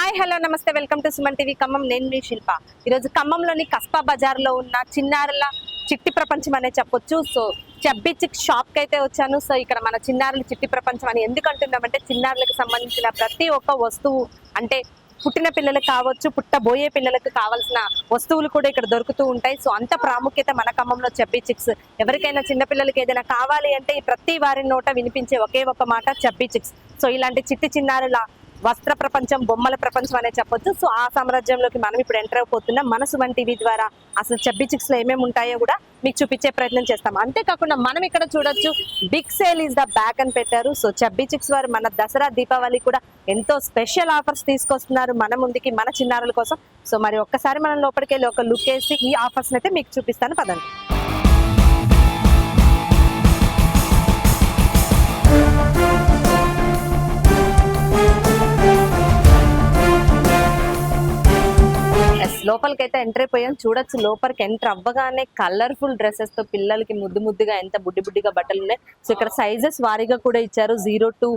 Hi hello నమస్తే welcome to Suman TV Khammam. నేను మీ శిల్ప. ఈరోజు ఖమ్మంలోని కస్బా బజార్లో ఉన్న చిన్నారుల చిట్టి ప్రపంచం అనే చెప్పొచ్చు. సో చబ్బీ చిక్స్ షాప్కి అయితే వచ్చాను. సో ఇక్కడ మన చిన్నారుల చిట్టి ప్రపంచం అని ఎందుకు అంటున్నామంటే చిన్నారులకు సంబంధించిన ప్రతి ఒక్క వస్తువు, అంటే పుట్టిన పిల్లలకు కావచ్చు, పుట్టబోయే పిల్లలకు కావాల్సిన వస్తువులు కూడా ఇక్కడ దొరుకుతూ ఉంటాయి. సో అంత ప్రాముఖ్యత మన ఖమ్మంలో చబ్బీ చిక్స్. ఎవరికైనా చిన్నపిల్లలకి ఏదైనా కావాలి అంటే ప్రతి వారి నోట వినిపించే ఒకే ఒక మాట చబ్బీ చిక్స్. సో ఇలాంటి చిట్టి చిన్నారుల వస్త్ర ప్రపంచం, బొమ్మల ప్రపంచం అనే చెప్పొచ్చు. సో ఆ సామ్రాజ్యంలోకి మనం ఇప్పుడు ఎంటర్ అయిపోతున్నాం. మన సుమన్ టీవీ ద్వారా అసలు చబ్బీ చిక్స్ లో ఏమేమి ఉంటాయో కూడా మీకు చూపించే ప్రయత్నం చేస్తాం. అంతేకాకుండా మనం ఇక్కడ చూడొచ్చు, big sale is the back అని పెట్టారు. సో చబ్బీ చిక్స్ వారు మన దసరా దీపావళి కూడా ఎంతో స్పెషల్ ఆఫర్స్ తీసుకొస్తున్నారు మన ముందుకి, మన చిన్నారుల కోసం. సో మరి ఒక్కసారి మనం లోపలికి వెళ్ళి ఒక లుక్ వేసి ఈ ఆఫర్స్ అయితే మీకు చూపిస్తాను, పదండి. లోపలికి అయితే ఎంటర్ అయిపోయాం. చూడొచ్చు, లోపలికి ఎంటర్ అవ్వగానే కలర్ఫుల్ డ్రెస్సెస్ తో పిల్లలకి ముద్దు ముద్దుగా ఎంత బుడ్డి బుడ్డిగా బట్టలు ఉన్నాయి. సో ఇక్కడ సైజెస్ వారీగా కూడా ఇచ్చారు. 0 to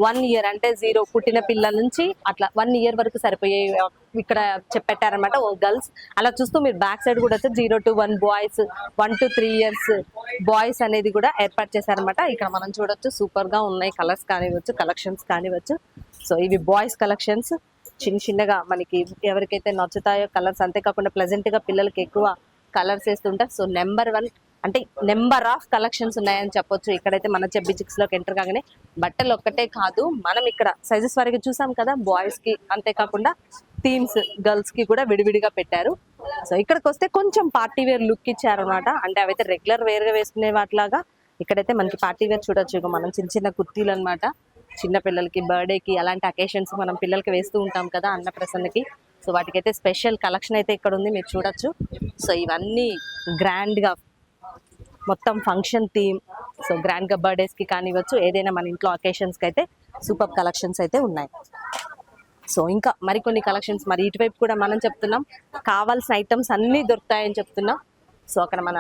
1 year, అంటే 0 పుట్టిన పిల్లల నుంచి అట్లా 1 year వరకు సరిపోయే ఇక్కడ పెట్టారనమాట. గర్ల్స్ అలా చూస్తూ మీరు బ్యాక్ సైడ్ కూడా వచ్చి 0 to 1 boys, 1 to 3 years boys అనేది కూడా ఏర్పాటు చేశారనమాట. ఇక్కడ మనం చూడొచ్చు, సూపర్ గా ఉన్నాయి. కలర్స్ కానివచ్చు, కలెక్షన్స్ కానివచ్చు. సో ఇవి బాయ్స్ కలెక్షన్స్. చిన్నగా మనకి ఎవరికైతే నచ్చుతాయో కలర్స్, అంతేకాకుండా ప్లెజెంట్ గా పిల్లలకి ఎక్కువ కలర్స్ వేస్తుంటారు. సో నెంబర్ 1 అంటే నెంబర్ ఆఫ్ కలెక్షన్స్ ఉన్నాయని చెప్పొచ్చు. ఇక్కడైతే మన చబ్బీ చిక్స్ లోకి ఎంటర్ కాగానే బట్టలు ఒక్కటే కాదు, మనం ఇక్కడ సైజెస్ వారికి చూసాం కదా, బాయ్స్ కి అంతేకాకుండా థీమ్స్ గర్ల్స్ కి కూడా విడివిడిగా పెట్టారు. సో ఇక్కడికి వస్తే కొంచెం పార్టీ వేర్ లుక్ ఇచ్చారు అనమాట. అంటే అవైతే రెగ్యులర్ వేర్ గా వేసుకునే వాటిలాగా ఇక్కడైతే మనకి పార్టీ వేర్ చూడొచ్చు. ఇక మనం చిన్న చిన్న కుర్తీలు అనమాట. చిన్న పిల్లలకి బర్త్డేకి అలాంటి అకేషన్స్ మనం పిల్లలకి వేస్తూ ఉంటాం కదా, అన్నప్రసన్నకి. సో వాటికైతే స్పెషల్ కలెక్షన్ అయితే ఇక్కడ ఉంది, మీరు చూడొచ్చు. సో ఇవన్నీ గ్రాండ్ గా మొత్తం ఫంక్షన్ థీమ్. సో గ్రాండ్ గా బర్త్డేస్ కి కానివచ్చు, ఏదైనా మన ఇంట్లో అకేషన్స్ కి అయితే సూపర్ కలెక్షన్స్ అయితే ఉన్నాయి. సో ఇంకా మరికొన్ని కలెక్షన్స్ మరి ఇటువైపు కూడా మనం చెప్తున్నాం, కావాల్సిన ఐటమ్స్ అన్నీ దొరుకుతాయని చెప్తున్నాం. సో అక్కడ మన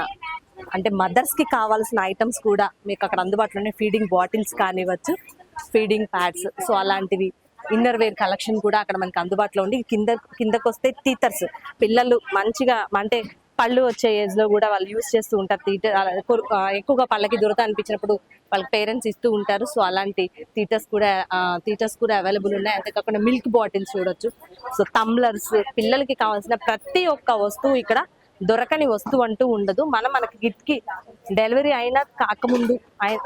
అంటే మదర్స్ కి కావాల్సిన ఐటమ్స్ కూడా మీకు అక్కడ అందుబాటులోనే, ఫీడింగ్ బాటిల్స్ కానివచ్చు, ఫీడింగ్ ప్యాడ్స్, సో అలాంటివి, ఇన్నర్ వేర్ కలెక్షన్ కూడా అక్కడ మనకి అందుబాటులో ఉంది. కిందకు వస్తే టీచర్స్, పిల్లలు మంచిగా అంటే పళ్ళు వచ్చే ఏజ్ లో కూడా వాళ్ళు యూజ్ చేస్తూ ఉంటారు. ఎక్కువగా పళ్ళకి దురద అనిపించినప్పుడు వాళ్ళకి పేరెంట్స్ ఇస్తూ ఉంటారు. సో అలాంటి టీచర్స్ కూడా అవైలబుల్ ఉన్నాయి. అంతేకాకుండా మిల్క్ బాటిల్స్ చూడొచ్చు. సో టంబ్లర్స్, పిల్లలకి కావాల్సిన ప్రతి ఒక్క వస్తువు ఇక్కడ దొరకని వస్తువు అంటూ ఉండదు. మనకి గిఫ్ట్ కి డెలివరీ అయినా కాకముందు,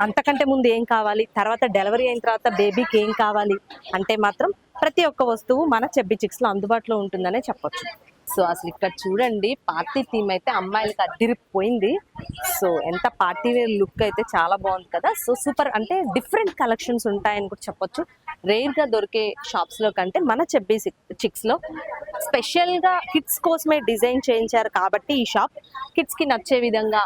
అంతకంటే ముందు ఏం కావాలి, తర్వాత డెలివరీ అయిన తర్వాత బేబీకి ఏం కావాలి అంటే మాత్రం ప్రతి ఒక్క వస్తువు మన చబ్బీ చిక్స్ లో అందుబాటులో ఉంటుందనే చెప్పొచ్చు. సో అసలు ఇక్కడ చూడండి, పార్టీ థీమ్ అయితే అమ్మాయిలకి అదిరిపోయింది. సో ఎంత పార్టీ వేర్ లుక్ అయితే చాలా బాగుంది కదా. సో సూపర్, అంటే డిఫరెంట్ కలెక్షన్స్ ఉంటాయని కూడా చెప్పొచ్చు. రేర్ గా దొరికే షాప్స్ లో కంటే మన చబ్బీ చిక్స్ లో స్పెషల్ గా కిడ్స్ కోసమే డిజైన్ చేయించారు కాబట్టి ఈ షాప్ కిడ్స్ కి నచ్చే విధంగా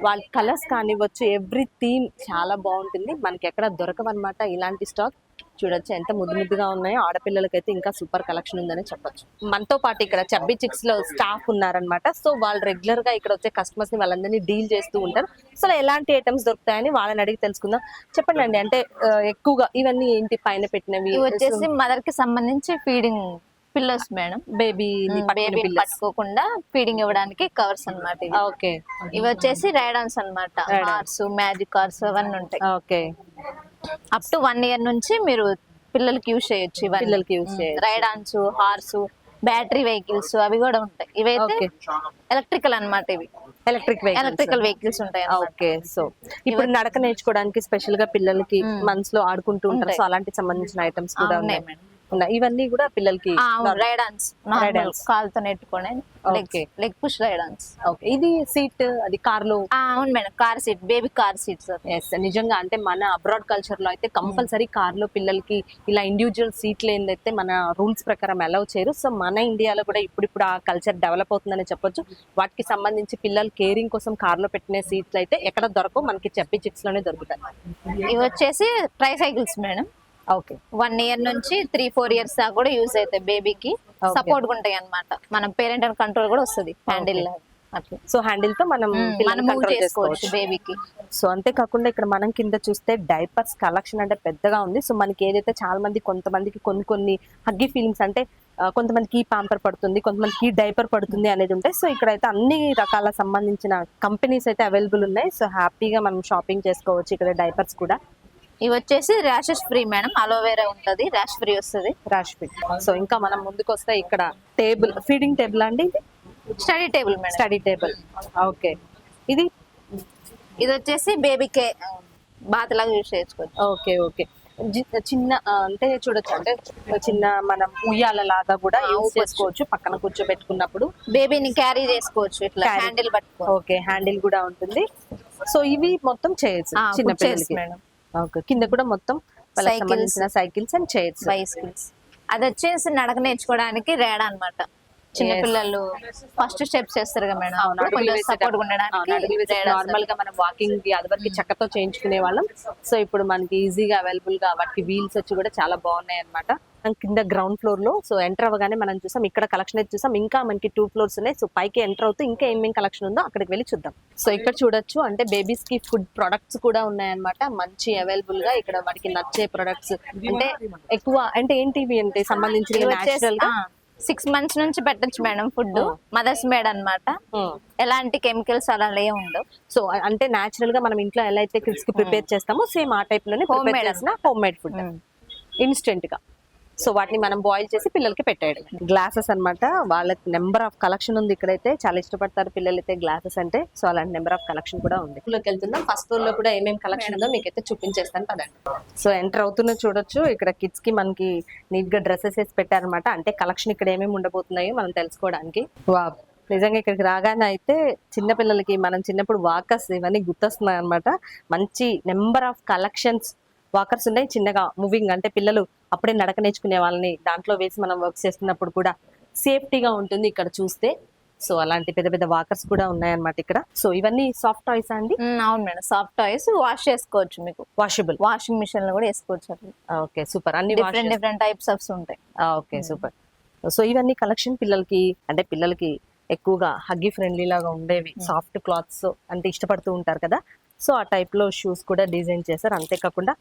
వాళ్ళ కలర్స్ కానివ్వచ్చు, ఎవ్రీ థీమ్ చాలా బాగుంటుంది. మనకి ఎక్కడ దొరకవన్నమాట ఇలాంటి స్టాక్. చూడొచ్చు ఎంత ముద్దుగా ఉన్నాయో. ఆడపిల్లలకైతే ఇంకా సూపర్ కలెక్షన్ ఉందని చెప్పొచ్చు. మనతో పాటు ఇక్కడ చబ్బీ చిక్స్ లో స్టాఫ్ ఉన్నారనమాట. సో వాళ్ళు రెగ్యులర్ గా ఇక్కడ వచ్చే కస్టమర్స్ ని వాళ్ళందరినీ డీల్ చేస్తూ ఉంటారు. సో ఎలాంటి ఐటమ్స్ దొరుకుతాయని వాళ్ళని అడిగి తెలుసుకుందాం. చెప్పండి అండి, అంటే ఎక్కువగా ఇవన్నీ ఏంటి పైన పెట్టినవి? వచ్చేసి మదర్ కి సంబంధించి ఫీడింగ్ పిల్లర్స్ మేడం, బేబీ పట్టుకోకుండా ఫీడింగ్ ఇవ్వడానికి కవర్స్ అన్నమాట. ఓకే. ఇవి వచ్చేసి రైడాన్స్ అన్నమాట. కార్స్, మ్యాజిక్ కార్స్ అవన్నీ ఉంటాయి. ఓకే. అప్ టు 1 year నుంచి మీరు పిల్లలకి యూజ్ చేయొచ్చు. పిల్లలకి యూజ్ చేయొచ్చు. రైడాన్స్, హార్స్, బ్యాటరీ వెహికల్స్ అవి కూడా ఉంటాయి. ఇవైతే ఎలక్ట్రికల్ అన్నమాట. ఇవి ఎలక్ట్రికల్ వెహికల్స్ ఉంటాయి. ఓకే. సో ఇప్పుడు నడక నేర్చుకోవడానికి స్పెషల్ గా పిల్లలకి మనసులో ఆడుకుంటూ ఉంటారు. సో అలాంటి సంబంధించిన ఐటమ్స్ కూడా ఉన్నాయి. ఇవన్నీ కూడా పిల్లలకి రైడాన్స్, కాలుతో నెట్టుకునే లెగ్ పుష్ రైడాన్స్. ఓకే. ఇది సీట్, అది కార్ లో? అవును madam, car seat, baby car seats. Yes, నిజంగా అంటే మన అబ్రాడ్ కల్చర్ లో అయితే కంపల్సరీ కార్ లో పిల్లలకి ఇలా ఇండివిజువల్ సీట్లు ఏందైతే మన రూల్స్ ప్రకారం అలౌ చేయరు. సో మన ఇండియాలో కూడా ఇప్పుడు ఆ కల్చర్ డెవలప్ అవుతుందని చెప్పొచ్చు. వాటికి సంబంధించి పిల్లలు కేరింగ్ కోసం కార్ లో పెట్టిన సీట్లు అయితే ఎక్కడ దొరకవు, మనకి చబ్బీ చిక్స్ లోనే దొరుకుతాయి. ఇవి వచ్చేసి try cycles madam. Okay. 1 year నుంచి 3-4 years దాకా కూడా యూజ్ అవుతాయి. బేబీకి సపోర్ట్ ఉంటాయి అన్నమాట. మనం పేరెంట్ కంట్రోల్ కూడా వస్తుంది హ్యాండిల్. అట్లా సో హ్యాండిల్ తో మనం మనం మూవ్ కంట్రోల్ చేసుకోవచ్చు చేసుకోవచ్చు. బేబీకి. సో అంతేకాకుండా ఇక్కడ మనం కింద చూస్తే డైపర్స్ కలెక్షన్ అంటే పెద్దగా ఉంది. సో మనకి ఏదైతే చాలా మంది కొంతమందికి కొన్ని హగ్గీ ఫీలింగ్స్ అంటే కొంతమందికి పాంపర్ పడుతుంది, కొంతమందికి డైపర్ పడుతుంది అనేది ఉంటాయి. సో ఇక్కడైతే అన్ని రకాల సంబంధించిన కంపెనీస్ అయితే అవైలబుల్ ఉన్నాయి. సో హ్యాపీగా మనం షాపింగ్ చేసుకోవచ్చు ఇక్కడ డైపర్స్ కూడా. ఇవి వచ్చేసి ర్యాషెస్ ఫ్రీ మేడం, అలోవేరా ఉంటది, ర్యాష్ ఫ్రీ వస్తుంది. రాష్ ఫిట్. సో ఇంకా మనం ముందుకు వస్తే ఇక్కడ టేబుల్, ఫీడింగ్ టేబుల్ అండి, study table madam. Study table. Okay, ఇది ఇది వచ్చేసి బేబీకే బాత్ లాగా యూజ్ చేసుకోవచ్చు. Okay okay. చిన్న అంటే చూడొచ్చు, అంటే చిన్న మనం ఉయ్యాల లాగా కూడా యూజ్ చేసుకోవచ్చు పక్కన కూర్చోబెట్టుకున్నప్పుడు. బేబీని క్యారీ చేసుకోవచ్చు ఇట్లా Carry. హ్యాండిల్ పట్టుకో. ఓకే, హ్యాండిల్ కూడా ఉంటుంది. సో ఇవి మొత్తం చైర్స్ చిన్న పిల్లలకి. మేడం. ఓకే, కింద కూడా మొత్తం వాళ్ళకి Cycles. సంబంధించిన సైకిల్స్ అండ్ చైర్స్. బైసికల్స్. అది వచ్చేసి నడక నేర్చుకోవడానికి రేడా అన్నమాట. చిన్న Yes. పిల్లలు ఫస్ట్ స్టెప్స్ చేస్తారు కదా మేడం, అవును, అప్పుడు కొంచెం సపోర్ట్ ఉండడానికి నార్మల్ గా మనం వాకింగ్ కి అది వరకు చక్కతో చేయించుకునే వాళ్ళం. సో ఇప్పుడు మనకి ఈజీగా అవైలబుల్ గా వాటికి వీల్స్ వచ్చి కూడా చాలా బాగున్నాయి అనమాట. కింద గ్రౌండ్ ఫ్లోర్ లో సో ఎంటర్ అవ్వగానే మనం చూసాం ఇక్కడ కలెక్షన్ అయితే చూసాం. ఇంకా మనకి 2 floors ఉన్నాయి. సో పైకి ఎంటర్ అవుతూ ఇంకా ఏమేం కలెక్షన్ ఉందో అక్కడికి వెళ్ళి చూద్దాం. సో ఇక్కడ చూడొచ్చు, అంటే బేబీస్ కి ఫుడ్ ప్రొడక్ట్స్ కూడా ఉన్నాయన్నమాట. మంచి అవైలబుల్ గా ఇక్కడ వాటికి నచ్చే ప్రొడక్ట్స్ అంటే ఎక్కువ అంటే ఏంటివి అంటే సంబంధించిన నేచురల్ గా 6 months నుంచి పెట్టచ్చు మేడం. ఫుడ్ మదర్స్ మేడ్ అన్నమాట. ఎలాంటి కెమికల్స్ అలా ఏ ఉండవు. సో అంటే నేచురల్ గా మనం ఇంట్లో ఎలా అయితే కిడ్స్ కి ప్రిపేర్ చేస్తామో సేమ్ ఆ టైప్ లోనే Homemade home made food instant గా. సో వాటిని మనం బాయిల్ చేసి పిల్లలకి పెట్టేయడం. గ్లాసెస్ అన్నమాట, వాళ్ళకి నెంబర్ ఆఫ్ కలెక్షన్ ఉంది ఇక్కడైతే. చాలా ఇష్టపడతారు పిల్లలు అయితే గ్లాసెస్ అంటే. సో అలాంటి నెంబర్ ఆఫ్ కలెక్షన్ కూడా ఉంది. లోకి వెళ్తున్నాం, ఫస్ట్ ఫ్లోర్ లో కూడా ఏమేమి కలెక్షన్ ఉందో మీకైతే చూపించేస్తాను పదండి. సో ఎంటర్ అవుతున్న చూడొచ్చు, ఇక్కడ కిడ్స్ కి మనకి నీట్ గా డ్రెస్సెస్ వేసి పెట్టారనమాట. అంటే కలెక్షన్ ఇక్కడ ఏమేమి ఉండబోతున్నాయో మనం తెలుసుకోవడానికి. వావ్, నిజంగా ఇక్కడికి రాగానే అయితే చిన్న పిల్లలకి మనం చిన్నప్పుడు వాకర్స్ ఇవన్నీ గుర్తొస్తున్నాయి అనమాట. మంచి నెంబర్ ఆఫ్ కలెక్షన్స్ వాకర్స్ ఉన్నాయి. చిన్నగా మూవింగ్ అంటే పిల్లలు అప్పుడే నడక నేర్చుకునే వాళ్ళని దాంట్లో వేసి మనం వర్క్ చేస్తున్నప్పుడు కూడా సేఫ్టీగా ఉంటుంది ఇక్కడ చూస్తే. సో అలాంటి పెద్ద పెద్ద వాకర్స్ కూడా ఉన్నాయన్నమాట ఇక్కడ. సో ఇవన్నీ సాఫ్ట్ టాయ్స్ అండి? అవును మేడం, సాఫ్ట్ టాయ్స్ వాష్ చేసుకోవచ్చు. మీకు వాషబుల్ వాషింగ్ మిషన్ లో కూడా వేసుకోవచ్చు. అట్లా ఓకే, సూపర్. అన్ని డిఫరెంట్ టైప్స్ ఆఫ్ ఉంటాయి. Okay, super. సో ఇవన్నీ కలెక్షన్ పిల్లలకి అంటే పిల్లలకి ఎక్కువగా హగ్గీ ఫ్రెండ్లీ లాగా ఉండేవి సాఫ్ట్ క్లాత్స్ అంటే ఇష్టపడుతూ ఉంటారు కదా. సో ఆ టైప్ లో షూస్ కూడా డిజైన్ చేశారు. అంతేకాకుండా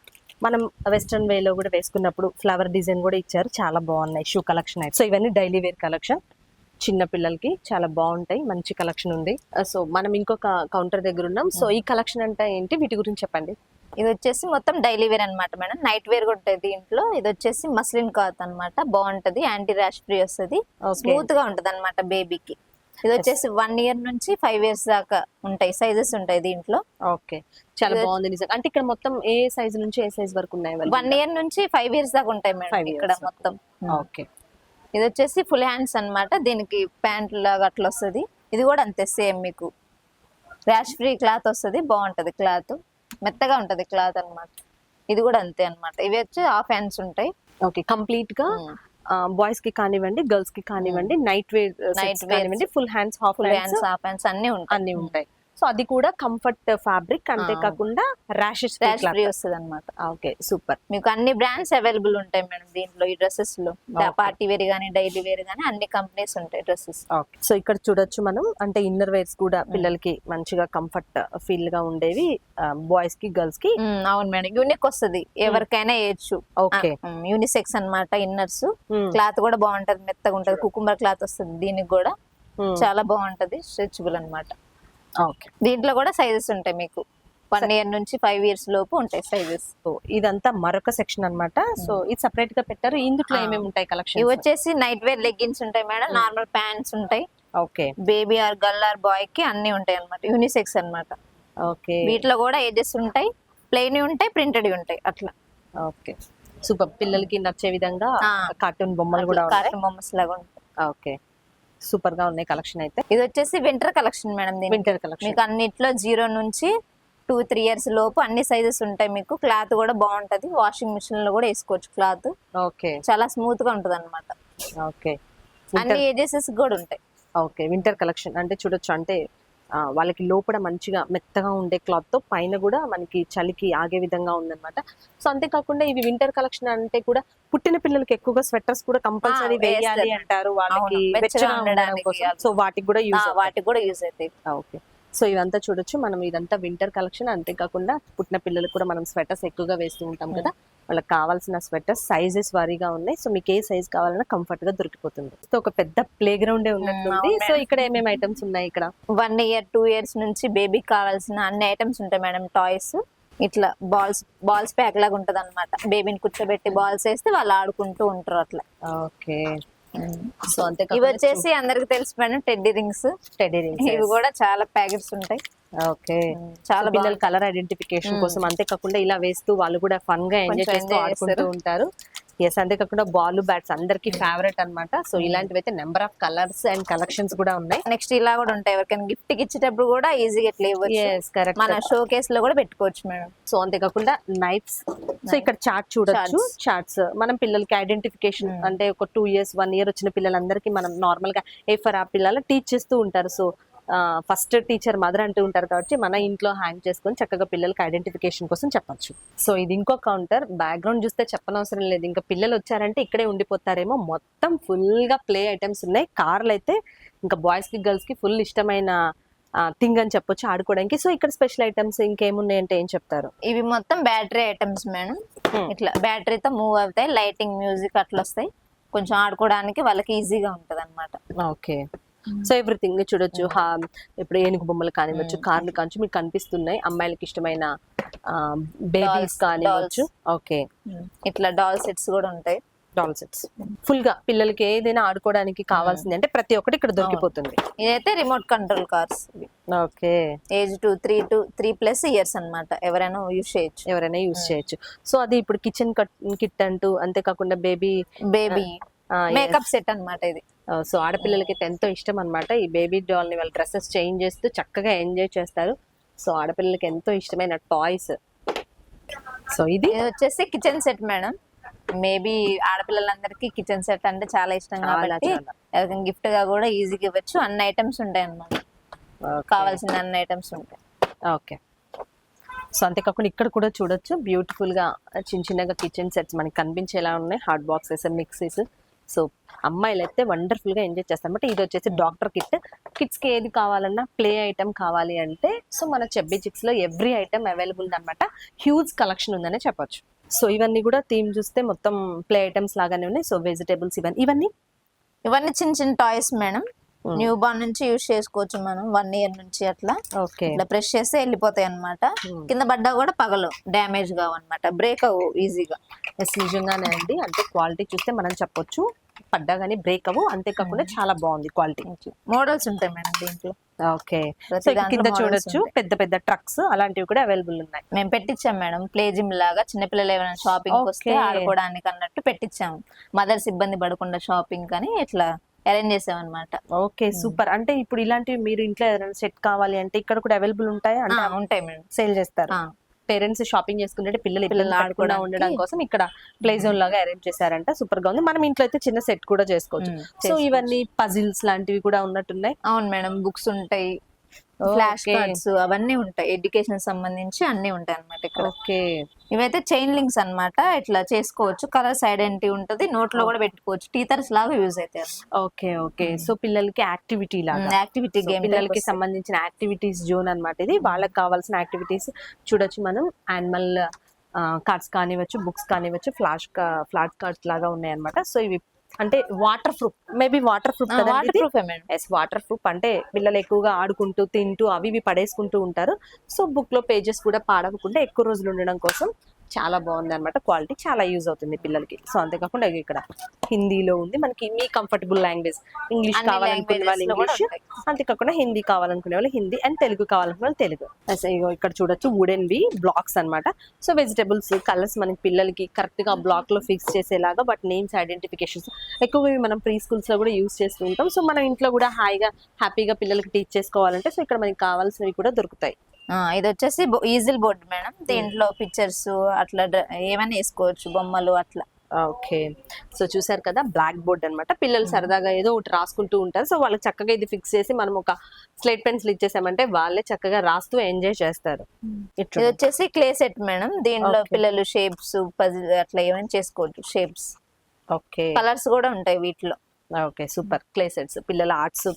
మనం వెస్ట్రన్ వేలో కూడా వేసుకున్నప్పుడు ఫ్లవర్ డిజైన్ కూడా ఇచ్చారు. చాలా బాగున్నాయి షూ కలెక్షన్ అయితే. సో ఇవన్నీ డైలీ వేర్ కలెక్షన్ చిన్న పిల్లలకి చాలా బాగుంటాయి. మంచి కలెక్షన్ ఉంది. సో మనం ఇంకొక కౌంటర్ దగ్గర ఉన్నాం. సో ఈ కలెక్షన్ అంటే ఏంటి, వీటి గురించి చెప్పండి. ఇది వచ్చేసి మొత్తం డైలీ వేర్ అన్నమాట మేడం. నైట్ వేర్ కూడా ఉంటుంది దీంట్లో. ఇది వచ్చేసి మస్లిన్ క్లాత్ అన్నమాట. బాగుంటది, యాంటీ ర్యాష్ ఫ్రీ వస్తుంది, స్మూత్ గా ఉంటది అన్నమాట బేబీకి. ఇది వచ్చేసి 1 year నుంచి 5 years దాకా ఉంటాయి, సైజెస్ ఉంటాయి దీంట్లో. ఓకే, చాలా బాగుంది నిజంగా. అంటే ఇక్కడ మొత్తం ఏ సైజ్ నుంచి ఏ సైజ్ వరకు ఉన్నాయి? 1 year నుంచి 5 years దాకా ఉంటాయి మేడం ఇక్కడ మొత్తం. ఓకే, ఇది వచ్చేసి ఫుల్ హ్యాండ్స్ అన్నమాట. దీనికి ప్యాంట్ లాగా అట్లా వస్తుంది. ఇది కూడా అంతే సేమ్, మీకు ర్యాష్ ఫ్రీ క్లాత్ వస్తుంది. బాగుంటది క్లాత్, మెత్తగా ఉంటది క్లాత్ అన్నమాట. ఇది కూడా అంతే అన్నమాట. ఇవి వచ్చి హాఫ్ హ్యాండ్స్ ఉంటాయి. ఓకే, కంప్లీట్ గా బాయ్స్ కి కానివ్వండి, గర్ల్స్ కి కానివ్వండి, నైట్ వేర్ కానివ్వండి, ఫుల్ హ్యాండ్స్, హాఫ్ హ్యాండ్స్ అన్ని ఉంటాయి. సో అది కూడా కంఫర్ట్ ఫ్యాబ్రిక్, అంతేకాకుండా ర్యాషెస్ ఫ్రీ వస్తుంది అనమాట. Okay, super. మీకు అన్ని బ్రాండ్స్ అవైలబుల్ ఉంటాయి మేడం దీంట్లో. ఈ డ్రెస్సెస్ లో పార్టీ వేర్ గానీ డైలీ వేర్ గానీ అన్ని కంపెనీస్ ఉంటాయి డ్రెస్సెస్. సో ఇక్కడ చూడొచ్చు మనం, అంటే ఇన్నర్ వేర్స్ కూడా పిల్లలకి మంచిగా కంఫర్ట్ ఫీల్ గా ఉండేవి, బాయ్స్ కి గర్ల్స్ కి. అవును మేడం, యూనిక్ వస్తుంది, ఎవరికైనా వేయచ్చు. ఓకే, యూనిసెక్స్ అన్నమాట. ఇన్నర్స్ క్లాత్ కూడా బాగుంటది, మెత్తగా ఉంటది. కుకుంబర్ క్లాత్ వస్తుంది దీనికి కూడా, చాలా బాగుంటది, స్ట్రెచబుల్ అన్నమాట. ఓకే, దీంట్లో కూడా సైజెస్ ఉంటాయి మీకు. 1 year నుంచి 5 years లోపు ఉంటాయి సైజెస్. ఇదంతా మరొక సెక్షన్ అన్నమాట. సో ఇది సెపరేట్ గా పెట్టారు. ఇందులో ఏమేమి ఉంటాయి కలెక్షన్? ఇవి వచ్చేసి నైట్ వేర్ లెగ్గిన్స్ ఉంటాయి మేడం, నార్మల్ ప్యాంట్స్ ఉంటాయి. Okay, baby or girl or boy కి అన్ని ఉంటాయి అన్నమాట. యూనిసెక్స్ అన్నమాట. ఓకే, వీటిలో కూడా ఏజెస్ ఉంటాయి, ప్లెయిన్ ఉంటాయి, ప్రింటెడ్ ఉంటాయి అట్లా. Okay, super. పిల్లలకి నచ్చే విధంగా కార్టూన్ బొమ్మలు కూడా కార్టూన్ బొమ్మస్ లాగా ఉంటాయి. ఓకే, సూపర్ గా ఉన్నాయి కలెక్షన్ అయితే. ఇది వచ్చేసి winter collection madam. Winter collection మీకు అన్నిట్లో 0 నుంచి 2-3 years లోపు అన్ని సైజెస్ ఉంటాయి మీకు. క్లాత్ కూడా బాగుంటది, వాషింగ్ మిషన్ లో కూడా వేసుకోవచ్చు క్లాత్. ఓకే, చాలా స్మూత్ గా ఉంటది అనమాట. ఓకే, అన్ని ఏజెస్ కూడా ఉంటాయి. ఓకే, వింటర్ కలెక్షన్ అంటే చూడొచ్చు, అంటే వాళ్ళకి లోపల మంచిగా మెత్తగా ఉండే క్లాత్ తో పైన కూడా మనకి చలికి ఆగే విధంగా ఉందన్నమాట. సో అంతేకాకుండా ఇవి వింటర్ కలెక్షన్ అంటే కూడా పుట్టిన పిల్లలకి ఎక్కువగా స్వెటర్స్ కూడా కంపల్సరీ వేయాలి వేస్తారు. అంటారు, వాళ్ళకి అవును, వెచ్చగా వెచ్చగా ఉండడం ఉండడానికి కోసం. సో వాటికి కూడా యూజ్ వాటికి కూడా యూజ్ అవుతాయి. ఓకే. సో ఇదంతా చూడొచ్చు మనం, ఇదంతా వింటర్ కలెక్షన్. అంతేకాకుండా పుట్టిన పిల్లలకు కూడా మనం స్వెటర్స్ ఎక్కువగా వేస్తూ ఉంటాం కదా, వాళ్ళకి కావాల్సిన స్వెటర్స్ సైజెస్ వారీగా ఉన్నాయి. సో మీకు ఏ సైజ్ కావాలన్నా కంఫర్ట్ గా దొరికిపోతుంది. సో ఒక పెద్ద ప్లే గ్రౌండ్ ఉన్నట్టుంది. అవును సో మేడం. ఇక్కడ ఏమేమి ఐటమ్స్ ఉన్నాయి ఇక్కడ? 1 ఇయర్ 2 ఇయర్స్ నుంచి బేబీకి కావాల్సిన అన్ని ఐటమ్స్ ఉంటాయి మేడం. టాయ్స్ ఇట్లా బాల్స్ ప్యాక్ లాగా ఉంటది అనమాట. బేబీని కూర్చోబెట్టి బాల్స్ వేస్తే వాళ్ళు ఆడుకుంటూ ఉంటారు అట్లా. ఓకే. సో ఇవి అంతేకాకుండా వచ్చేసి అందరికి తెలిసి madam teddy rings. Teddy rings. ఇవి కూడా చాలా ప్యాకెట్స్ ఉంటాయి. ఓకే. చాలా పిల్లల కలర్ ఐడెంటిఫికేషన్ కోసం, అంతేకాకుండా ఇలా వేస్తూ వాళ్ళు కూడా ఫన్ గా ఎంజాయ్ కొంచెం చేస్తూ enjoy ఆడుకుంటూ చేస్తారు. ఉంటారు. ఎస్, అంతేకాకుండా బాల్ బ్యాట్స్ అందరికి ఫేవరెట్ అన్నమాట. సో ఇలాంటివి అయితే number of colours and collections కూడా ఉన్నాయి. నెక్స్ట్ ఇలా కూడా ఉంటాయి. ఎవరికైనా గిఫ్ట్ కి ఇచ్చేటప్పుడు కూడా ఈజీగా ఇట్లా ఇవ్వచ్చు. Yes, correct. మన షో కేస్ లో కూడా పెట్టుకోవచ్చు మేడం. సో అంతేకాకుండా నైఫ్స్. సో ఇక్కడ చార్ట్ చూడొచ్చు. చార్ట్స్ మనం పిల్లలకి ఐడెంటిఫికేషన్ అంటే ఒక 2 ఇయర్స్ 1 ఇయర్ వచ్చిన పిల్లలందరికీ మనం నార్మల్ గా ఏ ఫర్ ఆ పిల్లలు టీచ్ చేస్తూ ఉంటారు. సో ఫస్ట్ టీచర్ మదర్ అంటూ ఉంటారు కాబట్టి మన ఇంట్లో హ్యాంగ్ చేసుకొని చక్కగా పిల్లలకి ఐడెంటిఫికేషన్ కోసం చెప్పొచ్చు. సో ఇది ఇంకో కౌంటర్. బ్యాక్గ్రౌండ్ చూస్తే చెప్పనవసరం లేదు, ఇంకా పిల్లలు వచ్చారంటే ఇక్కడే ఉండిపోతారేమో. మొత్తం ఫుల్ గా ప్లే ఐటమ్స్ ఉన్నాయి. కార్లు అయితే ఇంకా బాయ్స్ కి గర్ల్స్ కి ఫుల్ ఇష్టమైన థింగ్ అని చెప్పొచ్చు ఆడుకోవడానికి. సో ఇక్కడ స్పెషల్ ఐటమ్స్ ఇంకేమున్నాయంటే ఏం చెప్తారు? ఇవి మొత్తం బ్యాటరీ ఐటమ్స్ మేడం. ఇట్లా బ్యాటరీతో మూవ్ అవుతాయి, లైటింగ్ మ్యూజిక్ అట్లా వస్తాయి. కొంచెం ఆడుకోవడానికి వాళ్ళకి ఈజీగా ఉంటది అనమాట. ఓకే. సో ఎవ్రీథింగ్ చూడొచ్చు. ఇప్పుడు ఏనుగు బొమ్మలు కానివ్వచ్చు, కార్లు కానివచ్చు మీకు కనిపిస్తున్నాయి. అమ్మాయిలకి ఇష్టమైన బేబీస్ కానివ్వచ్చు. ఓకే. ఇట్లా డాల్ సెట్స్ కూడా ఉంటాయి. డాల్ సెట్స్ ఫుల్ గా పిల్లలకి ఏదైనా ఆడుకోవడానికి కావాల్సింది అంటే ప్రతి ఒక్కటి ఇక్కడ దొరికిపోతుంది. ఇదైతే remote control cars. Okay. Age 3+ years అన్నమాట. ఎవరైనా యూజ్ చేయొచ్చు. సో అది ఇప్పుడు కిచెన్ కిట్ అంటూ, అంతేకాకుండా బేబీ మేకప్ సెట్ అన్నమాట ఇది. సో ఆడపిల్లలకి అయితే ఎంతో ఇష్టం అన్నమాట. ఈ బేబీ డాల్ ని వాళ్ళ డ్రెస్సెస్ చేంజ్ చేస్తూ చక్కగా ఎంజాయ్ చేస్తారు. సో ఆడపిల్లలకి ఎంతో ఇష్టమైన టాయ్స్. సో ఇది వచ్చేసి కిచెన్ సెట్ మేడం. మేబీ ఆడపిల్లలందరికీ కిచెన్ సెట్ అంటే చాలా ఇష్టం కాబట్టి ఎవరికైనా గిఫ్ట్ గా కూడా ఈజీగా ఇవ్వచ్చు. అన్ని ఐటమ్స్ ఉంటాయి అన్నమాట. కావాల్సిన అన్ని ఐటమ్స్ ఉంటాయి. ఓకే. సో అంతేకాకుండా ఇక్కడ కూడా చూడొచ్చు బ్యూటిఫుల్ గా చిన్నగా కిచెన్ సెట్స్ మనకి కనిపించేలా ఉన్నాయి. Hot boxes, mixies. సో అమ్మాయిలు అయితే వండర్ఫుల్ గా ఎంజాయ్ చేస్తారు అనమాట. ఇది వచ్చేసి డాక్టర్ కిట్. కిడ్స్ కి ఏది కావాలన్నా ప్లే ఐటమ్ కావాలి అంటే సో మన చెబ్బీ చిక్స్ లో ఎవ్రీ ఐటమ్ అవైలబుల్ అనమాట. హ్యూజ్ కలెక్షన్ ఉందనే చెప్పొచ్చు. సో ఇవన్నీ కూడా థీమ్ చూస్తే మొత్తం ప్లే ఐటమ్స్ లాగానే ఉన్నాయి. సో వెజిటేబుల్స్ ఇవన్నీ చిన్న చిన్న టాయ్స్ మేడం. న్యూ బార్న్ నుంచి యూజ్ చేసుకోవచ్చు మనం. 1 ఇయర్ నుంచి అట్లా. ఓకే. ఇట్లా ప్రెస్ చేస్తే వెళ్ళిపోతాయి అన్నమాట. కింద పడ్డా కూడా పగలు, డ్యామేజ్ కావన్నమాట, బ్రేక్ అవ్వు ఈజీగా. ఎస్, నిజంగానే అండి. అంటే క్వాలిటీ చూస్తే మనం చెప్పొచ్చు పడ్డా కానీ బ్రేక్ అవ్వు. అంతేకాకుండా చాలా బాగుంది క్వాలిటీ. మోడల్స్ ఉంటాయి మేడం దీంట్లో. ఓకే. సో కింద చూడొచ్చు పెద్ద పెద్ద ట్రక్స్ అలాంటివి కూడా అవైలబుల్ ఉన్నాయి. మేము పెట్టించాం మేడం. ప్లే జిమ్ లాగా చిన్నపిల్లలు ఏమైనా షాపింగ్ వస్తే ఆడుకోవడానికి అన్నట్టు పెట్టించాము. మదర్స్ ఇబ్బంది పడకుండా షాపింగ్ అని ఇట్లా అరేంజ్ చేసాం అనమాట. Okay, super. అంటే ఇప్పుడు ఇలాంటివి మీరు ఇంట్లో ఏదైనా సెట్ కావాలి అంటే ఇక్కడ కూడా అవైలబుల్ ఉంటాయి అంటే ఉంటాయి మేడం. సేల్ చేస్తారు. పేరెంట్స్ షాపింగ్ చేసుకుంటే పిల్లలు ఆడుకుండా ఉండడం కోసం ఇక్కడ ప్లే జోన్ లాగా అరేంజ్ చేశారంట. సూపర్ గా ఉంది. మనం ఇంట్లో అయితే చిన్న సెట్ కూడా చేసుకోవచ్చు. సో ఇవన్నీ పజిల్స్ లాంటివి కూడా ఉన్నట్టున్నాయి. అవును మేడం. బుక్స్ ఉంటాయి, ఫ్లాష్ కార్డ్స్ అవన్నీ ఉంటాయి. ఎడ్యుకేషన్ సంబంధించి అన్ని ఉంటాయి అన్నమాట ఇక్కడ. ఓకే. ఇవైతే చైన్ లింక్స్ అన్నమాట. ఇట్లా చేసుకోవచ్చు. కలర్స్ ఐడెంటిటీ ఉంటది. నోట్ లో కూడా పెట్టుకోవచ్చు. టీచర్స్ లాగా యూజ్ అవుతాయి. ఓకే. ఓకే. సో పిల్లలకి యాక్టివిటీ లాగా, యాక్టివిటీ గేమ్, పిల్లలకి సంబంధించిన యాక్టివిటీస్ జోన్ అన్నమాట ఇది. వాళ్ళకి కావాల్సిన యాక్టివిటీస్ చూడొచ్చు మనం. యానిమల్ కార్డ్స్ కానివ్వచ్చు, బుక్స్ కానివ్వచ్చు, ఫ్లాష్ కార్డ్స్ లాగా ఉన్నాయి అన్నమాట. సో ఇవి అంటే waterproof, maybe waterproof waterproof అంటే పిల్లలు ఎక్కువగా ఆడుకుంటూ తింటూ అవి ఇవి పడేసుకుంటూ ఉంటారు. సో బుక్ లో పేజెస్ కూడా పాడవకుండా ఎక్కువ రోజులు ఉండడం కోసం చాలా బాగుంది అనమాట. క్వాలిటీ చాలా యూజ్ అవుతుంది పిల్లలకి. సో అంతేకాకుండా ఇక్కడ హిందీలో ఉంది. మనకి మీ కంఫర్టబుల్ లాంగ్వేజ్, ఇంగ్లీష్ కావాలనుకునే వాళ్ళు ఇంగ్లీష్, అంతేకాకుండా హిందీ కావాలనుకునే వాళ్ళు హిందీ అండ్ తెలుగు కావాలనుకునే వాళ్ళు తెలుగు. ఇక్కడ చూడొచ్చు వుడెన్ వి బ్లాక్స్ అనమాట. సో వెజిటబుల్స్ కలర్స్ మనకి పిల్లలకి కరెక్ట్ గా బ్లాక్ లో ఫిక్స్ చేసేలాగా, బట్ నేమ్స్ ఐడెంటిఫికేషన్స్ ఎక్కువగా మనం ప్రీ స్కూల్స్ లో కూడా యూజ్ చేస్తూ ఉంటాం. సో మనం ఇంట్లో కూడా హ్యాపీగా పిల్లలకి టీచ్ చేసుకోవాలంటే సో ఇక్కడ మనకి కావాల్సినవి కూడా దొరుకుతాయి. ఇది వచ్చేసి ఈజిల్ బోర్డ్ మేడం. దీంట్లో పిక్చర్స్ అట్లా ఏమైనా వేసుకోవచ్చు, బొమ్మలు అట్లా. ఓకే, సో చూసారు కదా బ్లాక్ బోర్డ్ అన్నమాట. పిల్లలు సరదాగా ఏదో ఒకటి రాసుకుంటూ ఉంటారు. సో వాళ్ళకి చక్కగా ఇది ఫిక్స్ చేసి మనం ఒక స్లేట్ పెన్సిల్ ఇచ్చేసామంటే వాళ్ళే చక్కగా రాస్తూ ఎంజాయ్ చేస్తారు. ఇది వచ్చేసి క్లే సెట్ మేడం. దీంట్లో Okay. పిల్లలు షేప్స్ పజిల్ అట్లా ఏమైనా చేసుకోవచ్చు. షేప్స్, ఓకే కలర్స్ కూడా ఉంటాయి వీటిలో. Okay super. క్లే సెట్స్ పిల్లల ఆర్ట్స్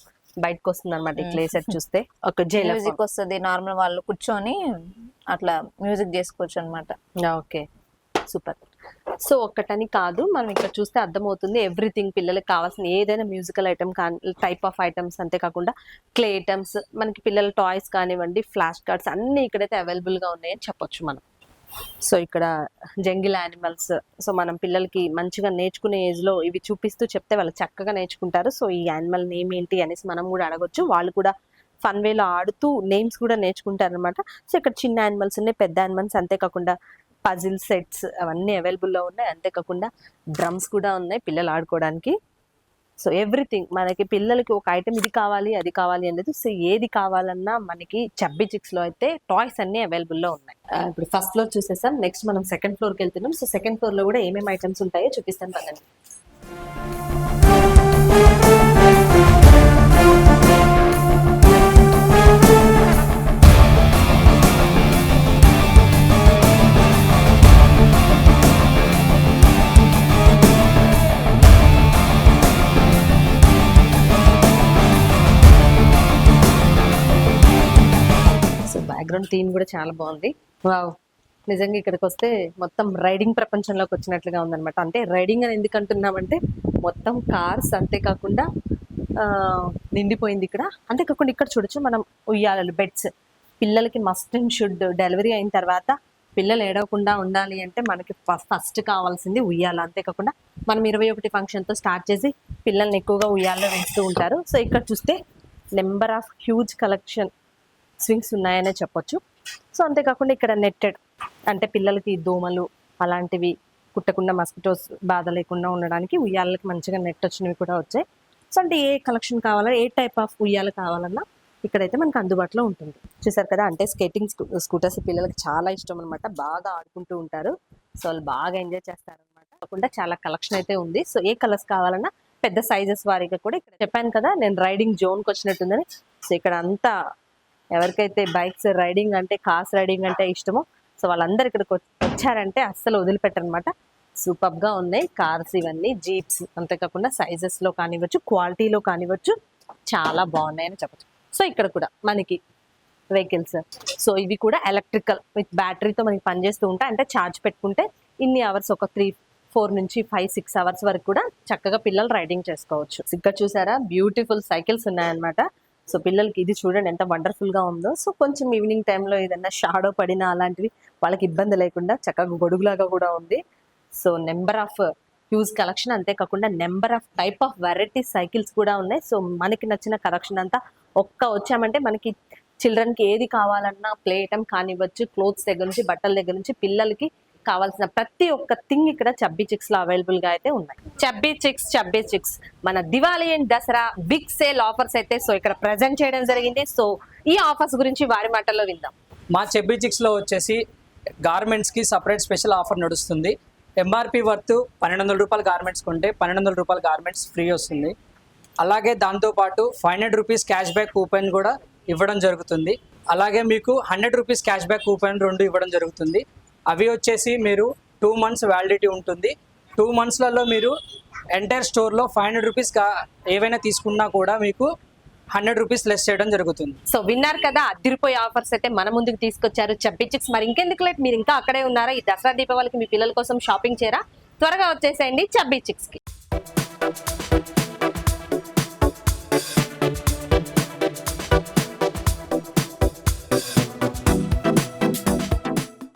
బయటకు వస్తుంది అనమాట. ఈ క్లే సెట్ చూస్తే ఒక జైల్. మ్యూజిక్ వస్తుంది. నార్మల్ వాళ్ళు కూర్చొని అట్లా మ్యూజిక్ చేసుకోవచ్చు అన్నమాట. Okay super. సో ఒక్కటని కాదు, మనం ఇక్కడ చూస్తే అర్థమవుతుంది ఎవ్రీథింగ్ పిల్లలకి కావాల్సిన ఏదైనా మ్యూజికల్ ఐటమ్ కానీ టైప్ ఆఫ్ ఐటమ్స్, అంతేకాకుండా క్లే ఐటమ్స్, మనకి పిల్లల టాయ్స్ కానివ్వండి, ఫ్లాష్ కార్డ్స్ అన్ని ఇక్కడైతే అవైలబుల్ గా ఉన్నాయని చెప్పొచ్చు మనం. సో ఇక్కడ జంగిల్ యానిమల్స్, సో మనం పిల్లలకి మంచిగా నేర్చుకునే ఏజ్ లో ఇవి చూపిస్తూ చెప్తే వాళ్ళు చక్కగా నేర్చుకుంటారు. సో ఈ యానిమల్ నేమ్ ఏంటి అనేసి మనం కూడా అడగొచ్చు. వాళ్ళు కూడా ఫన్ వేలో ఆడుతూ నేమ్స్ కూడా నేర్చుకుంటారు అనమాట. సో ఇక్కడ చిన్న యానిమల్స్ ఉన్నాయి, పెద్ద యానిమల్స్, అంతేకాకుండా పజిల్ సెట్స్ అవన్నీ అవైలబుల్లో ఉన్నాయి. అంతేకాకుండా డ్రమ్స్ కూడా ఉన్నాయి పిల్లలు ఆడుకోవడానికి. సో ఎవ్రీథింగ్ మనకి పిల్లలకి ఒక ఐటమ్ ఇది కావాలి అది కావాలి అనేది, సో ఏది కావాలన్నా మనకి చబ్బీ చిక్స్ లో అయితే టాయ్స్ అన్ని అవైలబుల్లో ఉన్నాయి. ఇప్పుడు ఫస్ట్ ఫ్లోర్ చూసేసాం, నెక్స్ట్ మనం సెకండ్ ఫ్లోర్కి వెళ్తున్నాం. సో సెకండ్ ఫ్లోర్ లో కూడా ఏమేమి ఐటమ్స్ ఉంటాయో చూపిస్తాను పదండి. బ్యాక్గ్రౌండ్ థీమ్ కూడా చాలా బాగుంది. వావ్, నిజంగా ఇక్కడికి వస్తే మొత్తం రైడింగ్ ప్రపంచంలోకి వచ్చినట్లుగా ఉందన్నమాట. అంటే రైడింగ్ అని ఎందుకు అంటున్నామంటే మొత్తం కార్స్, అంతేకాకుండా నిండిపోయింది ఇక్కడ. అంతేకాకుండా ఇక్కడ చూడొచ్చు మనం ఉయ్యాలలు, బెడ్స్. పిల్లలకి మస్ట్ అండ్ షుడ్ డెలివరీ అయిన తర్వాత పిల్లలు ఏడవకుండా ఉండాలి అంటే మనకి ఫస్ట్ కావాల్సింది ఉయ్యాల. అంతేకాకుండా మనం 21 ఫంక్షన్తో స్టార్ట్ చేసి పిల్లల్ని ఎక్కువగా ఉయ్యాల్లో వేస్తూ ఉంటారు. సో ఇక్కడ చూస్తే number of huge collection swings ఉన్నాయనే చెప్పొచ్చు. సో అంతేకాకుండా ఇక్కడ నెట్టెడ్, అంటే పిల్లలకి దోమలు అలాంటివి కుట్టకుండా, మస్కిటోస్ బాధ లేకుండా ఉండడానికి ఉయ్యాలకి మంచిగా నెట్ వచ్చినవి కూడా వచ్చాయి. సో అంటే ఏ కలెక్షన్ కావాలన్నా, ఏ టైప్ ఆఫ్ ఉయ్యాల కావాలన్నా ఇక్కడైతే మనకు అందుబాటులో ఉంటుంది. చూసారు కదా, అంటే స్కేటింగ్ స్కూటర్స్ పిల్లలకి చాలా ఇష్టం అనమాట, బాగా ఆడుకుంటూ ఉంటారు. సో వాళ్ళు బాగా ఎంజాయ్ చేస్తారనమాట. కాకుండా చాలా కలెక్షన్ అయితే ఉంది. సో ఏ కలర్స్ కావాలన్నా పెద్ద సైజెస్ వారీగా కూడా ఇక్కడ చెప్పాను కదా నేను రైడింగ్ జోన్కి వచ్చినట్టుందని. సో ఇక్కడ అంతా ఎవరికైతే బైక్స్ రైడింగ్ అంటే, కార్స్ రైడింగ్ అంటే ఇష్టమో సో వాళ్ళందరూ ఇక్కడికి వచ్చారంటే అస్సలు వదిలిపెట్టరనమాట. సూపర్గా ఉన్నాయి కార్స్, ఇవన్నీ జీప్స్, అంతేకాకుండా సైజెస్లో కానివ్వచ్చు, క్వాలిటీలో కానివ్వచ్చు, చాలా బాగున్నాయని చెప్పచ్చు. సో ఇక్కడ కూడా మనకి వెహికల్స్, సో ఇవి కూడా ఎలక్ట్రికల్ విత్ బ్యాటరీతో మనకి పనిచేస్తూ ఉంటాయి. అంటే ఛార్జ్ పెట్టుకుంటే ఇన్ని అవర్స్, ఒక 3-4 నుంచి 5-6 అవర్స్ వరకు కూడా చక్కగా పిల్లలు రైడింగ్ చేసుకోవచ్చు. ఇక్కడ చూసారా బ్యూటిఫుల్ సైకిల్స్ ఉన్నాయన్నమాట. సో పిల్లలకి ఇది చూడండి ఎంత వండర్ఫుల్ గా ఉందో. సో కొంచెం ఈవినింగ్ టైంలో ఏదైనా షాడో పడినా అలాంటివి వాళ్ళకి ఇబ్బంది లేకుండా చక్కగా గొడుగులాగా కూడా ఉంది. So number of huge collection, అంతేకాకుండా number of type of variety cycles కూడా ఉన్నాయి. సో మనకి నచ్చిన కలెక్షన్ అంతా వచ్చామంటే మనకి చిల్డ్రన్కి ఏది కావాలన్నా, ప్లే ఐటమ్ కానివ్వచ్చు, క్లోత్స్ దగ్గర నుంచి, బట్టల దగ్గర నుంచి పిల్లలకి కావాల్సిన ప్రతి ఒక్క థింగ్ ఇక్కడ చబ్బీ చిక్స్ లో అవైలబుల్ గా అయితే ఉన్నాయి. చబ్బీ చిక్స్ మన Diwali and Dasara big sale offers అయితే సో ఇక్కడ ప్రెజెంట్ చేయడం జరిగింది. సో ఈ ఆఫర్స్ గురించి వారి మాటల్లో విందాం. మా చబ్బీ చిక్స్ లో వచ్చేసి గార్మెంట్స్ కి సపరేట్ స్పెషల్ ఆఫర్ నడుస్తుంది. ఎంఆర్పి వర్త్ 1200 రూపాయల గార్మెంట్స్ కొంటే 1200 రూపాయల గార్మెంట్స్ ఫ్రీ వస్తుంది. అలాగే దాంతోపాటు 500 రూపీస్ క్యాష్ బ్యాక్ కూపన్ కూడా ఇవ్వడం జరుగుతుంది. అలాగే మీకు 100 రూపీస్ క్యాష్ బ్యాక్ కూపన్ 2 ఇవ్వడం జరుగుతుంది. అవి వచ్చేసి మీరు 2 months వ్యాలిడిటీ ఉంటుంది. 2 monthsలలో మీరు ఎంటైర్ స్టోర్లో 500 రూపీస్ ఏవైనా తీసుకున్నా కూడా మీకు 100 రూపీస్ లెస్ చేయడం జరుగుతుంది. సో విన్నారు కదా, అదిరిపోయే ఆఫర్స్ అయితే మన ముందుకు తీసుకొచ్చారు చబ్బీ చిక్స్. మరి ఇంకెందుకు లేట్, మీరు ఇంకా అక్కడే ఉన్నారా? ఈ దసరా దీపావళికి మీ పిల్లల కోసం షాపింగ్ చేయరా? త్వరగా వచ్చేసేయండి చబ్బీ చిక్స్ కి.